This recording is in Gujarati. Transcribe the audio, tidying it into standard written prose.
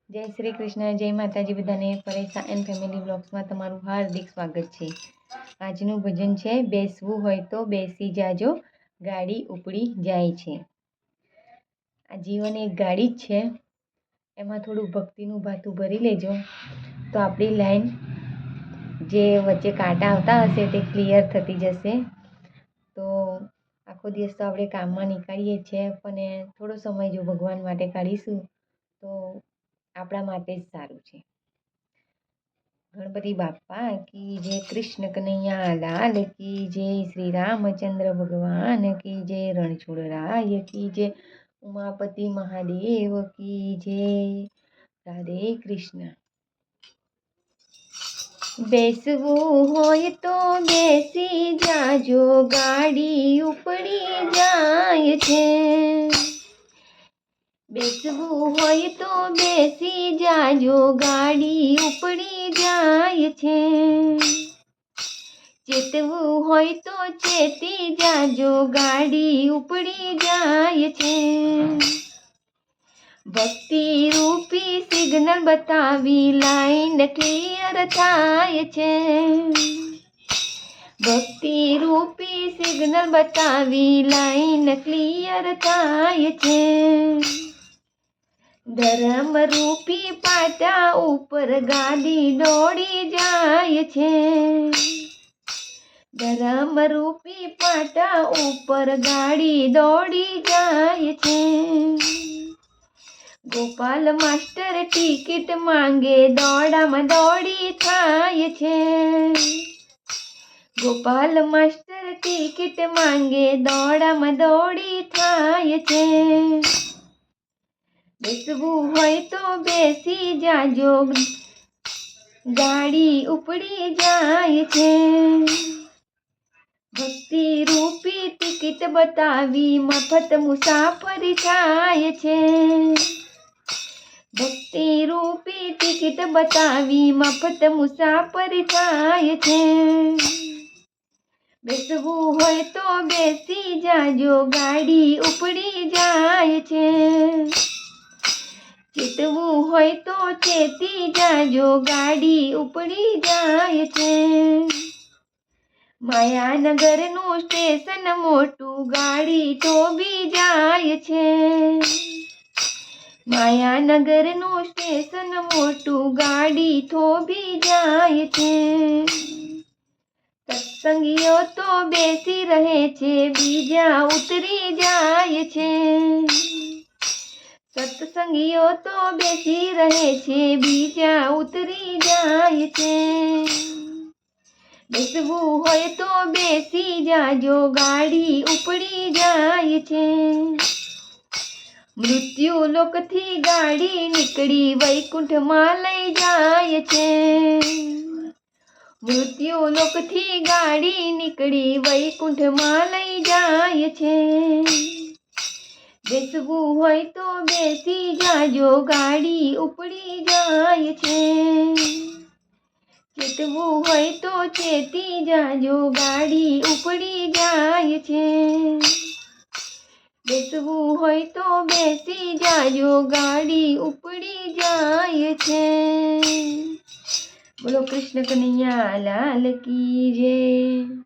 જય શ્રી કૃષ્ણ, જય માતાજી બધાને. પરેશા એન્ડ ફેમિલી બ્લોગ્સમાં તમારું હાર્દિક સ્વાગત છે. આજનું ભજન છે, બેસવું હોય તો બેસી જાજો, ગાડી ઉપડી જાય છે. આ જીવન એક ગાડી જ છે, એમાં થોડું ભક્તિનું ભાતું ભરી લેજો તો આપણી લાઈન જે વચ્ચે કાંટા આવતા હશે તે ક્લિયર થતી જશે. તો આખો દિવસ તો આપણે કામમાં નીકાળીએ છીએ, પણ થોડો સમય જો ભગવાન માટે કાઢીશું તો આપણા માટે જ સારું છે. ગણપતિ બાપ્પા કી જય, કૃષ્ણ કનૈયા લાલ કી જય, શ્રી રામચંદ્ર ભગવાન કી જય, રણછોડરાય કી જય, ઉમાપતિ મહાદેવ કી જય. રાધે કૃષ્ણ. બેસવું હોય તો બેસી જાજો, ગાડી ઉપડી જાય છે. બેસવું હોય તો બેસી જાજો, ગાડી ઉપડી જાય છે. ચેતવું હોય તો ચેતી જાજો, ગાડી ઉપડી જાય છે. ભક્તિ રૂપી સિગ્નલ બતાવી લાઈન ક્લિયર થાય છે. ભક્તિ રૂપી સિગ્નલ બતાવી લાઈન ક્લિયર થાય છે. ધર્મ રૂપી પાટા ઉપર ગાડી દોડી જાય છે. ધર્મ રૂપી પાટા ઉપર ગાડી દોડી જાય છે. ગોપાલ માસ્ટર ટિકિટ માંગે, દોડામાં દોડી થાય છે. ગોપાલ માસ્ટર ટિકિટ માંગે, દોડામાં દોડી થાય છે. બેસવું હોય તો બેસી જાજો, ગાડી ઉપડી જાય છે. ભક્તિ રૂપી ટિકિટ બતાવી મફત મુસાફરી થાય છે. ભક્તિ રૂપી ટિકિટ બતાવી મફત મુસાફરી થાય છે. બેસવું હોય તો બેસી જાજો, ગાડી ઉપડી જાય છે. ચેતવું હોય તો ચેતી જાજો, ગાડી ઉપડી જાય છે. માયાનગરનું સ્ટેશન મોટું, ગાડી થોભી જાય છે. માયાનગરનું સ્ટેશન મોટું, ગાડી થોભી જાય છે. સત્સંગીઓ તો બેસી રહે છે, બીજા ઉતરી જાય છે. સત્સંગીઓ તો બેસી રહે છે, બીજા ઉતરી જાય છે. બેસવું હોય તો બેસી જાજો, ગાડી ઉપડી જાય છે. મૃત્યુ લોકથી ગાડી નીકળી વૈકુંઠમાં લઈ જાય છે. મૃત્યુ લોકથી ગાડી નીકળી વૈકુંઠમાં લઈ જાય છે. બેસવું હોય તો બેસી જાજો, ગાડી ઉપડી જાય છે. ચેતવું હોય તો ચેતી જાજો, ગાડી ઉપડી જાય છે. બેસવું હોય તો બેસી જાજો, ગાડી ઉપડી જાય છે. બોલો કૃષ્ણ કનૈયા લાલ કી જય.